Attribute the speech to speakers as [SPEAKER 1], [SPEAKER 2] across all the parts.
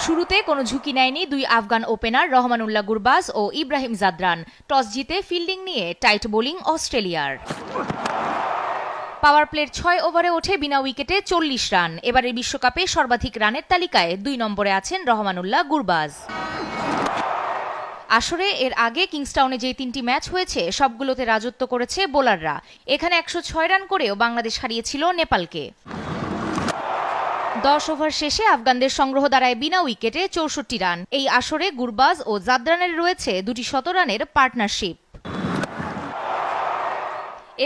[SPEAKER 1] শুরুতে কোনো ঝুঁকি নেয়নি দুই আফগান ওপেনার রহমানুল্লাহ গুরবাজ ও ইব্রাহিম জাদরান। টস জিতে ফিল্ডিং নিয়ে টাইট বোলিং অস্ট্রেলিয়ার। পাওয়ার প্লের ৬ ওভারে ওঠে বিনা উইকেটে ৪০ রান। এবারের বিশ্বকাপে সর্বাধিক রানের তালিকায় ২ নম্বরে আছেন রহমানুল্লাহ গুরবাজ। আসরে এর আগে কিংস্টাউনে যে ৩টি ম্যাচ হয়েছে সবগুলোতে রাজত্ব করেছে বোলাররা। এখানে ১০৬ রান করেও বাংলাদেশ হারিয়েছিল নেপালকে। ১০ ওভার শেষে আফগানদের সংগ্রহ দাঁড়ায় বিনা উইকেটে ৬৪ রান। এই আসরে গুরবাজ ও জাদরানের রয়েছে দুটি শতরানের পার্টনারশিপ।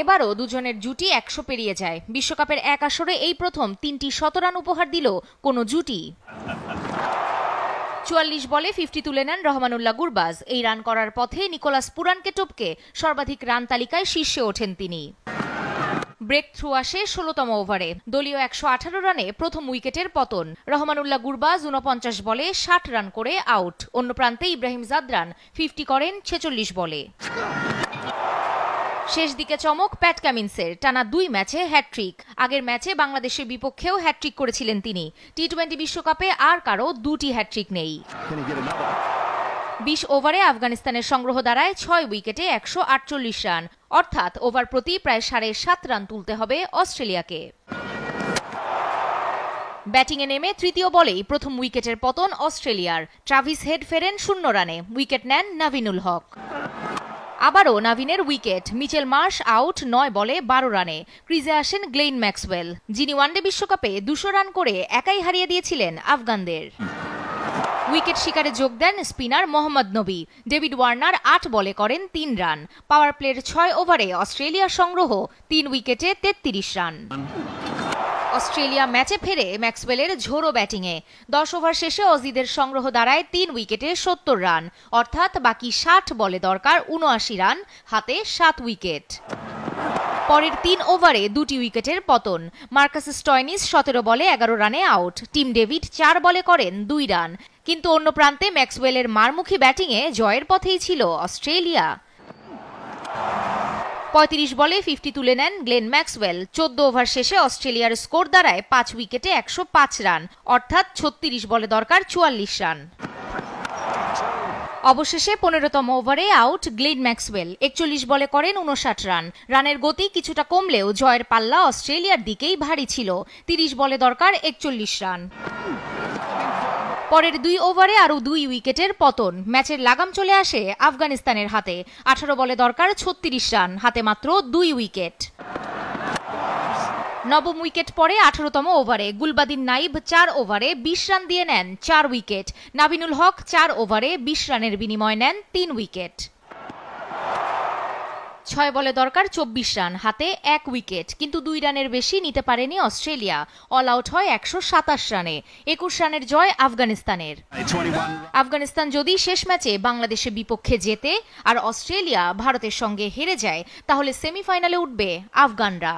[SPEAKER 1] এবারও দুজনের জুটি ১০০ পেরিয়ে যায়। বিশ্বকাপের এক আসরে এই প্রথম ৩টি শতরান উপহার দিল কোনো জুটি। ৪৪ বলে 50 তুলে নেন রহমানুল্লাহ গুরবাজ। এই রান করার পথে নিকোলাস পুরানকে টপকে সর্বাধিক রান তালিকায় শীর্ষে ওঠেন তিনি। ব্রেক থ্রু আসে ১৬তম ওভারে। দলীয় ১১৮ রানে প্রথম উইকেটের পতন। রহমানুল্লাহ গুরবাজ ৪৯ বলে ৬০ রান করে আউট। অন্য প্রান্তে ইব্রাহিম জাদরান 50 করেন ৪৬ বলে। শেষ দিকে চমক প্যাট কামিন্সের, টানা ২ ম্যাচে হ্যাটট্রিক। আগের ম্যাচে বাংলাদেশের বিপক্ষেও হ্যাটট্রিক করেছিলেন তিনি। টি-২০ বিশ্বকাপে আর কারো ২টি হ্যাটট্রিক নেই। ২০ ওভারে আফগানিস্তানের সংগ্রহ দাঁড়ায় ৬ উইকেটে ১৪৮ রান, অর্থাৎ ওভার প্রতি প্রায় ৭.৫ রান তুলতে হবে অস্ট্রেলিয়াকে। ব্যাটিংয়ে নেমে তৃতীয় বলেই প্রথম উইকেটের পতন অস্ট্রেলিয়ার। ট্রাভিস হেড ফেরেন ০ রানে, উইকেট নেন নাভিনুল হক। আবারও নাভিনের উইকেট। মিচেল মার্শ আউট ৯ বলে ১২ রানে। ক্রিজে আসেন গ্লেন ম্যাক্সওয়েল, যিনি ওয়ানডে বিশ্বকাপে ২০০ রান করে একাই হারিয়ে দিয়েছিলেন আফগানদের। উইকেট শিকারে যোগ দেন স্পিনার মোহাম্মদ নবী। ডেভিড ওয়ার্নার ৮ বলে করেন ৩ রান। পাওয়ার প্লের ৬ ওভারে অস্ট্রেলিয়ার সংগ্রহ ৩ উইকেটে ৩৩ রান। অস্ট্রেলিয়া ম্যাচে ফেরে ম্যাক্সওয়েলের ঝোড়ো ব্যাটিংয়ে। ১০ ওভার শেষে অজিদের সংগ্রহ দাঁড়ায় ৩ উইকেটে ৭০ রান, অর্থাৎ বাকি ৬০ বলে দরকার ৭৯ রান, হাতে ৭ উইকেট। পরের ৩ ওভারে ২টি উইকেটের পতন। মার্কাস স্টয়নিস ১৭ বলে ১১ রানে আউট। টিম ডেভিড ৪ বলে করেন ২ রান। কিন্তু অন্য প্রান্তে ম্যাক্সওয়েলের মারমুখী ব্যাটিংয়ে জয়ের পথেই ছিল অস্ট্রেলিয়া। ৩৫ বলে 50 তুলে নেন গ্লেন ম্যাক্সওয়েল। ১৪ ওভার শেষে অস্ট্রেলিয়ার স্কোর দাঁড়ায় ৫ উইকেটে ১০৫ রান, অর্থাৎ ৩৬ বলে দরকার ৪৪ রান। অবশেষে ১৫তম ওভারে আউট গ্লেন ম্যাক্সওয়েল। ৪১ বলে করেন ৫৯ রান। রানের গতি কিছুটা কমলেও জয়ের পাল্লা অস্ট্রেলিয়ার দিকেই ভারী ছিল। ৩০ বলে দরকার ৪১ রান। পরের ২ ওভারে আরও ২ উইকেটের পতন। ম্যাচের লাগাম চলে আসে আফগানিস্তানের হাতে। ১৮ বলে দরকার ৩৬ রান, হাতে মাত্র ২ উইকেট। নবম উইকেট পরে ১৮তম ওভারে গুলবাদিন নাইব ৪ ওভারে ২০ রান দিয়ে নেন ৪ উইকেট। নাভিনুল হক ৪ ওভারে ২০ রানের বিনিময়ে নেন ৩ উইকেট। ৬ বলে দরকার ২৪ রান, হাতে ১ উইকেট। কিন্তু ২ রানের বেশি নিতে পারেনি অস্ট্রেলিয়া। অল আউট হয় ১২৭ রানে। ২১ রানের জয় আফগানিস্তানের। আফগানিস্তান যদি শেষ ম্যাচে বাংলাদেশের বিপক্ষে জেতে আর অস্ট্রেলিয়া ভারতের সঙ্গে হেরে যায়, তাহলে সেমিফাইনালে উঠবে আফগানরা।